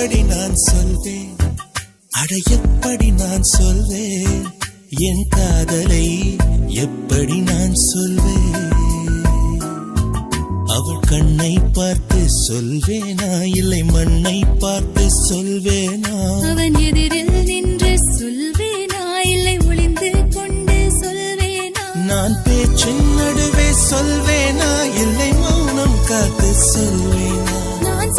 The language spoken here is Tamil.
எப்படி நான் சொல்வேன், அட எப்படி நான் சொல்வேன், என் காதலை எப்படி நான் சொல்வேன். அவள் கண்ணை பார்த்து சொல்வேனா, இல்லை மண்ணை பார்த்து சொல்வேனா, அவன் எதிரில் நின்று சொல்வேனா, இல்லை ஒளிந்து கொண்டு சொல்வேனா, நான் பேச்சின் நடுவே சொல்வேனா, இல்லை மௌனம் காத்து சொல்வேனா. நான்